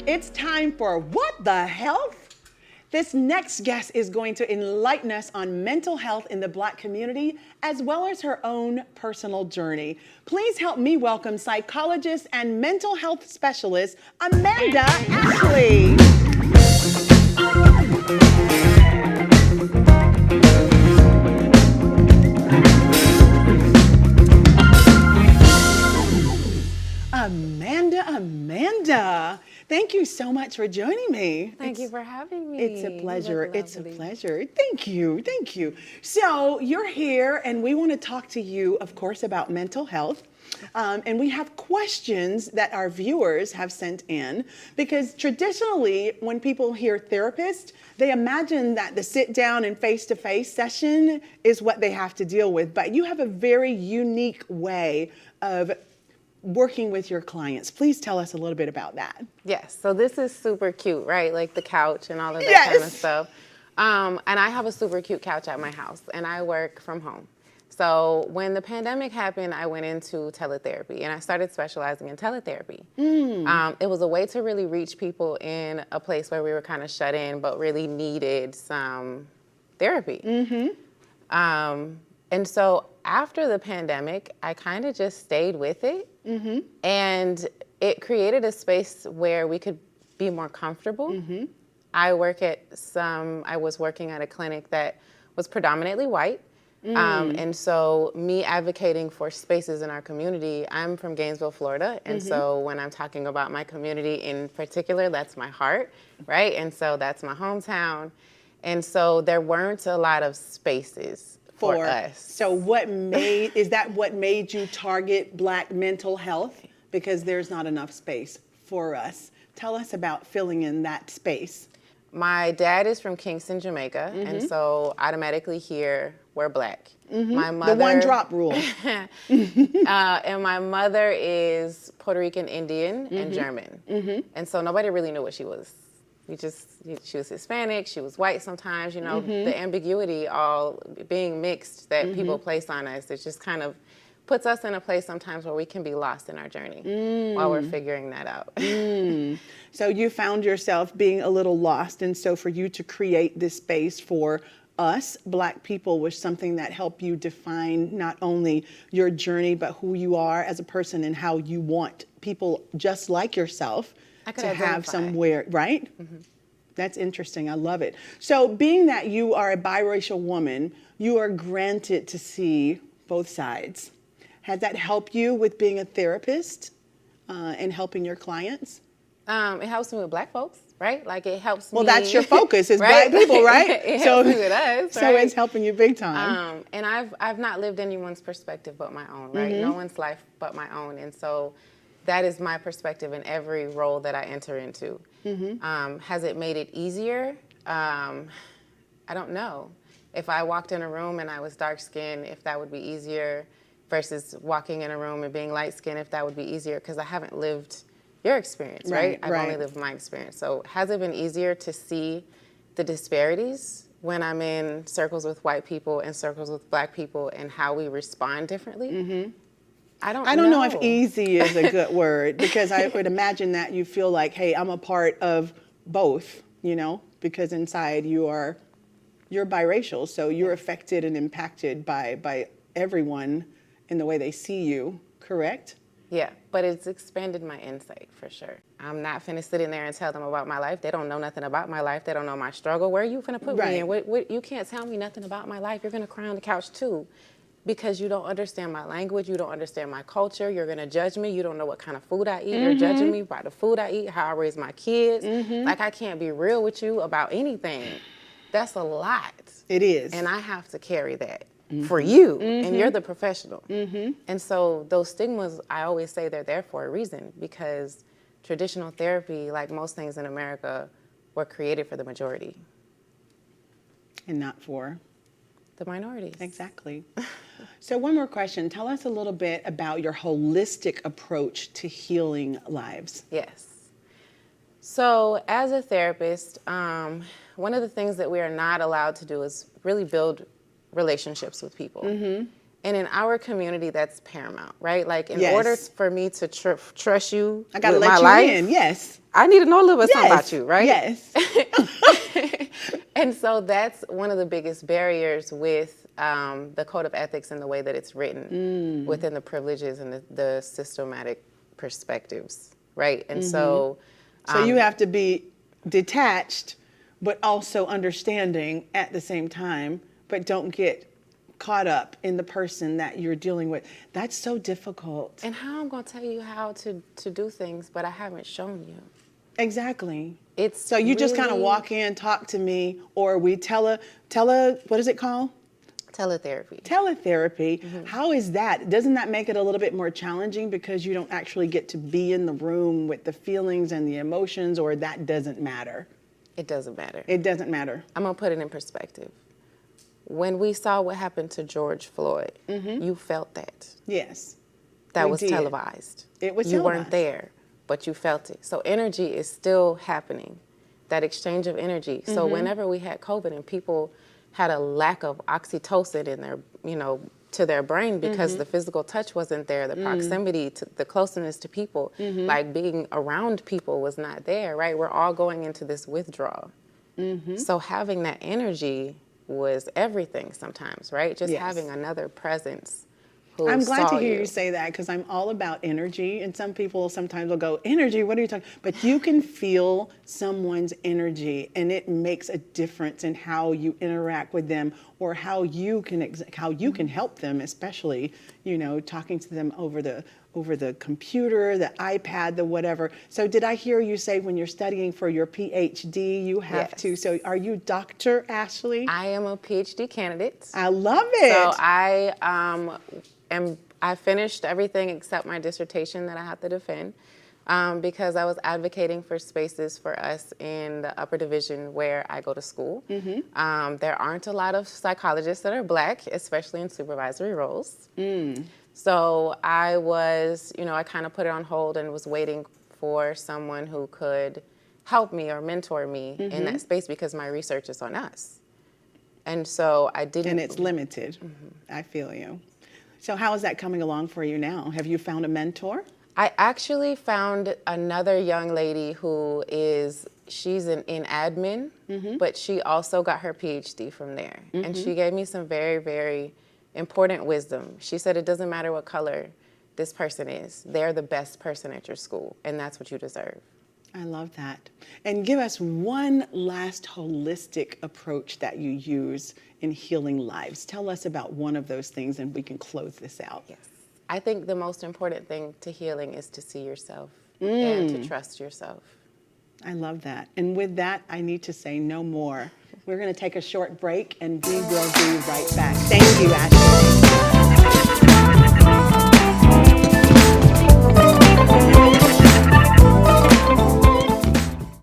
It's time for What the Health? This next guest is going to enlighten us on mental health in the Black community, as well as her own personal journey. Please help me welcome psychologist and mental health specialist, Amanda Ashley. Amanda, thank you so much for joining me. Thank you for having me. It's a pleasure. It's a pleasure. Thank you. Thank you. So you're here and we want to talk to you, of course, about mental health. And we have questions that our viewers have sent in because traditionally when people hear therapist, they imagine that the sit down and face-to-face session is what they have to deal with. But you have a very unique way of working with your clients. Please tell us a little bit about that. Yes, so this is super cute, right? Like the couch and all of that kind of stuff. And I have a super cute couch at my house and I work from home. So when the pandemic happened, I went into teletherapy and I started specializing in teletherapy. It was a way to really reach people in a place where we were kind of shut in, but really needed some therapy. And so after the pandemic, I kind of just stayed with it. And it created a space where we could be more comfortable. I was working at a clinic that was predominantly white. And so me advocating for spaces in our community, I'm from Gainesville, Florida. And so when I'm talking about my community in particular, that's my heart, right? And so that's my hometown. And so there weren't a lot of spaces for us. So is that what made you target Black mental health? Because there's not enough space for us. Tell us about filling in that space. My dad is from Kingston, Jamaica, and so automatically here, we're Black. My mother, the one drop rule. And my mother is Puerto Rican, Indian, and German. And so nobody really knew what she was. She was Hispanic, she was white sometimes, you know, the ambiguity all being mixed that people place on us, it just kind of puts us in a place sometimes where we can be lost in our journey while we're figuring that out. So you found yourself being a little lost, and so for you to create this space for us, Black people, was something that helped you define not only your journey, but who you are as a person and how you want people just like yourself to have somewhere, right? That's interesting. I love it. So being that you are a biracial woman, you are granted to see both sides. Has that helped you with being a therapist and helping your clients? It helps me with Black folks, right? Like it helps me. Well, that's your focus is right? Black people, right? It helps me with us, so it's helping you big time. And I've not lived anyone's perspective but my own, right? No one's life but my own. And so that is my perspective in every role that I enter into. Has it made it easier? I don't know. If I walked in a room and I was dark-skinned, if that would be easier versus walking in a room and being light-skinned, if that would be easier, because I haven't lived your experience, right? I've only lived my experience. So has it been easier to see the disparities when I'm in circles with white people and circles with Black people and how we respond differently? I don't know if easy is a good word, because I would imagine that you feel like, hey, I'm a part of both, you know, because inside you're biracial, so you're affected and impacted by everyone in the way they see you, correct? Yeah, but it's expanded my insight for sure. I'm not finna sit in there and tell them about my life. They don't know nothing about my life. They don't know my struggle. Where are you finna put me in? What, you can't tell me nothing about my life. You're gonna cry on the couch too. Because you don't understand my language, you don't understand my culture, you're gonna judge me, you don't know what kind of food I eat, you're judging me by the food I eat, how I raise my kids. Like I can't be real with you about anything. That's a lot. It is. And I have to carry that for you, and you're the professional. And so those stigmas, I always say they're there for a reason, because traditional therapy, like most things in America, were created for the majority. And not for the minorities. Exactly. So one more question. Tell us a little bit about your holistic approach to healing lives. Yes. So as a therapist, one of the things that we are not allowed to do is really build relationships with people. And in our community, that's paramount, right? Like, in Yes. order for me to trust you I gotta with let my you life, in. Yes. I need to know a little bit something Yes. about you, right? Yes. And so that's one of the biggest barriers with the code of ethics and the way that it's written within the privileges and the systematic perspectives, right? And so... So you have to be detached, but also understanding at the same time, but don't get caught up in the person that you're dealing with. That's so difficult. And how I'm going to tell you how to do things, but I haven't shown you. Exactly. It's So you just kind of really- walk in, talk to me, or we tele, what is it called? Teletherapy. Teletherapy. How is that? Doesn't that make it a little bit more challenging because you don't actually get to be in the room with the feelings and the emotions, or that doesn't matter? It doesn't matter. It doesn't matter. I'm going to put it in perspective. When we saw what happened to George Floyd, you felt that. Yes. That We was did. televised. It was You televised. weren't there, but you felt it. So energy is still happening, that exchange of energy. So whenever we had COVID and people had a lack of oxytocin in their, to their brain because the physical touch wasn't there, the proximity, to the closeness to people, like being around people was not there, right? We're all going into this withdrawal. So having that energy was everything sometimes, right? Just Yes. having another presence who I'm glad saw to hear you say that because I'm all about energy. And some people sometimes will go, energy, what are you talking? But you can feel someone's energy and it makes a difference in how you interact with them or how you can help them, especially, talking to them over the computer, the iPad, the whatever. So did I hear you say when you're studying for your PhD, you have Yes. to, so are you Dr. Ashley? I am a PhD candidate. I love it. So I finished everything except my dissertation that I had to defend because I was advocating for spaces for us in the upper division where I go to school. There aren't a lot of psychologists that are Black, especially in supervisory roles. So I was, I kind of put it on hold and was waiting for someone who could help me or mentor me in that space because my research is on us. And so I didn't. And it's limited. I feel you. So how is that coming along for you now? Have you found a mentor? I actually found another young lady she's in admin, but she also got her PhD from there. And she gave me some very, very important wisdom. She said, it doesn't matter what color this person is. They're the best person at your school, and that's what you deserve. I love that. And give us one last holistic approach that you use in healing lives. Tell us about one of those things and we can close this out. Yes. I think the most important thing to healing is to see yourself and to trust yourself. I love that. And with that, I need to say no more. We're going to take a short break and we will be right back. Thank you, Ashley.